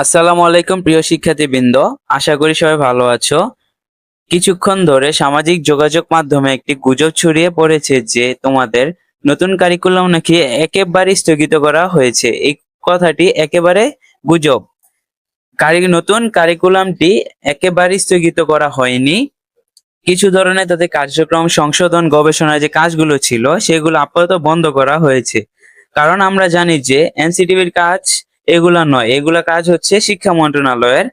আসসালামু আলাইকুম প্রিয় শিক্ষার্থীবৃন্দ, আশা করি সবাই ভালো আছো। কিছুক্ষণ ধরে সামাজিক যোগাযোগ মাধ্যমে একটি গুজব ছড়িয়ে পড়েছে যে তোমাদের নতুন কারিকুলাম নাকি একেবারে স্থগিত করা হয়েছে। এই কথাটি একেবারে গুজব। নতুন কারিকুলামটি একেবারে স্থগিত করা হয়নি। কিছু ধরনের তাদের কার্যক্রম সংশোধন গবেষণার যে কাজগুলো ছিল সেগুলো আপাতত বন্ধ করা হয়েছে। কারণ আমরা জানি যে এনসিটিভির কাজ এগুলা নয়, এগুলা কাজ হচ্ছে শিক্ষা মন্ত্রণালয়ের।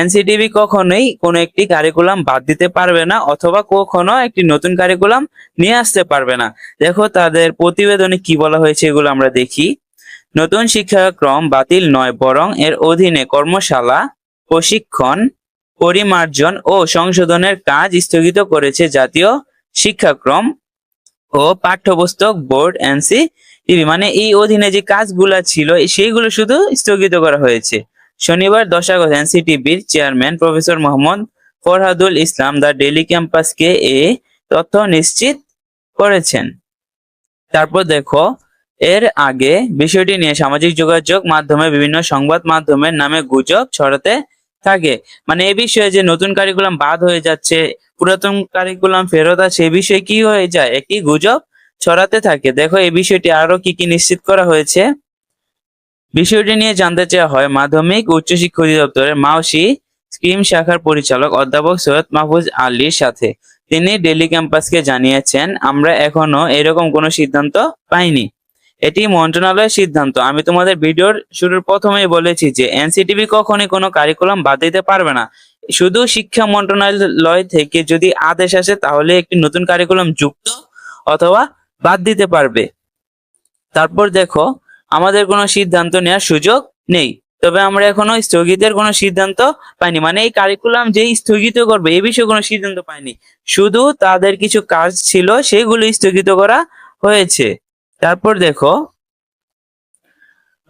এনসিটিভি কখনোই কোনো একটি কারিকুলাম বাদ দিতে পারবে না অথবা কখনো একটি নতুন কারিকুলাম নিয়ে আসতে পারবে না। দেখো তাদের প্রতিবেদনে কি বলা হয়েছে এগুলো আমরা দেখি। নতুন শিক্ষাক্রম বাতিল নয়, বরং এর অধীনে কর্মশালা, প্রশিক্ষণ, পরিমার্জন ও সংশোধনের কাজ স্থগিত করেছে জাতীয় শিক্ষাক্রম ও পাঠ্যপুস্তক বোর্ড এনসিটিভি। মানে এই অধীনে যে কাজগুলা ছিল সেইগুলো শুধু স্থগিত করা হয়েছে। শনিবার 10 আগস্ট এনসিটিভির chairman professor Mohammad Farhadul Islam the daily ক্যাম্পাসকে এ তথ্য নিশ্চিত করেছেন। তারপর দেখো, এর আগে বিষয়টি নিয়ে সামাজিক যোগাযোগ মাধ্যমে বিভিন্ন সংবাদ মাধ্যমের নামে গুজব ছড়াতে থাকে। মানে এ বিষয়ে যে নতুন কারিকুলাম বাদ হয়ে যাচ্ছে, পুরাতন কারিকুলাম ফেরত আসে, এই বিষয়ে কি হয়ে যায়, একটি গুজব ছড়াতে থাকে। দেখো এই বিষয়টি আরো কি কি নিশ্চিত করা হয়েছে। বিষয়টি নিয়ে জানতে চাওয়া হয় মাধ্যমিক উচ্চশিক্ষা অধিদপ্তরের মাওসী স্কিম শাখার পরিচালক অধ্যাপক সৈয়দ মাহফুজ আলীর সাথে। তিনি ডেইলি ক্যাম্পাসকে জানিয়েছেন, আমরা এখনো এরকম কোনো সিদ্ধান্ত পাইনি, এটি মন্ত্রণালয়ের সিদ্ধান্ত। আমি তোমাদের ভিডিওর শুরুর প্রথমেই বলেছি যে এনসিটিভি কখনোই কোনো কারিকুলাম বাদ দিতে পারবে না। শুধু শিক্ষা মন্ত্রণালয় থেকে যদি আদেশ আসে তাহলে একটি নতুন কারিকুলাম যুক্ত অথবা বাদ দিতে পারবে। তারপর দেখো, আমাদের কোনো সিদ্ধান্ত নেওয়ার সুযোগ নেই, তবে আমরা এখনো স্থগিতের কোনো সিদ্ধান্ত পাইনি। মানে এই কারিকুলাম যেই স্থগিত করবে এই বিষয়ে কোনো সিদ্ধান্ত পাইনি, শুধু তাদের কিছু কাজ ছিল সেগুলো স্থগিত করা হয়েছে। তারপর দেখো,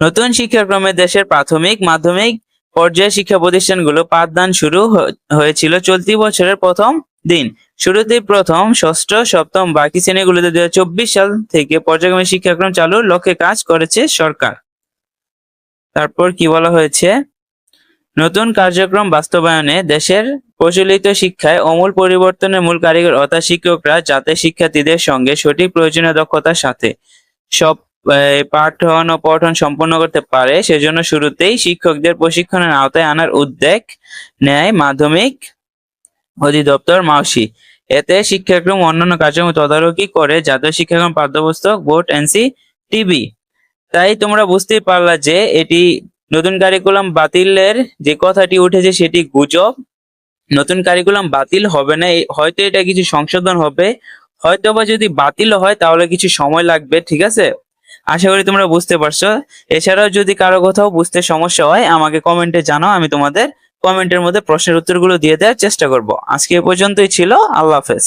নতুন শিক্ষাক্রমে দেশের প্রাথমিক মাধ্যমিক পর্যায়ে শিক্ষা প্রতিষ্ঠানগুলো পাঠদান শুরু হয়েছিল চলতি বছরের প্রথম দিন। শুরুতেই প্রথম, ষষ্ঠ, সপ্তম বাকি শ্রেণীগুলোতে 2024 সাল থেকে পর্যায়ক্রমিক শিক্ষাক্রম চালুর লক্ষ্যে কাজ করেছে সরকার। তারপর কি বলা হয়েছে, নতুন কার্যক্রম বাস্তবায়নে দেশের প্রচলিত শিক্ষায় আমূল পরিবর্তনের মূল কারিগর অর্থাৎ শিক্ষকরা যাতে শিক্ষার্থীদের সঙ্গে সঠিক প্রয়োজনীয় দক্ষতার সাথে সব পাঠন ও পঠন সম্পন্ন করতে পারে, সেজন্য শুরুতেই শিক্ষকদের প্রশিক্ষণের আওতায় আনার উদ্যোগ নেয় মাধ্যমিক অধিদপ্তর মাওসী। এতে শিক্ষাক্রম অন্যান্য কার্যক্রম তদারকি করে জাতীয় শিক্ষাক্রম পাঠ্যপুস্তক বোর্ড এনসিটিভি। তাই তোমরা বুঝতেই পারলা যে এটি নতুন কারিকুলাম বাতিলের যে কথাটি উঠেছে সেটি গুজব। নতুন কারিকুলাম বাতিল হবে না, হয়তো এটা কিছু সংশোধন হবে, হয়তো বা যদি বাতিল হয় তাহলে কিছু সময় লাগবে। ঠিক আছে, আশা করি তোমরা বুঝতে পারছো। এছাড়াও যদি কারো কোথাও বুঝতে সমস্যা হয় আমাকে কমেন্টে জানাও, আমি তোমাদের কমেন্টের মধ্যে প্রশ্নের উত্তরগুলো দিয়ে দেওয়ার চেষ্টা করব। আজকে এ পর্যন্তই ছিল। আল্লাহ হাফেজ।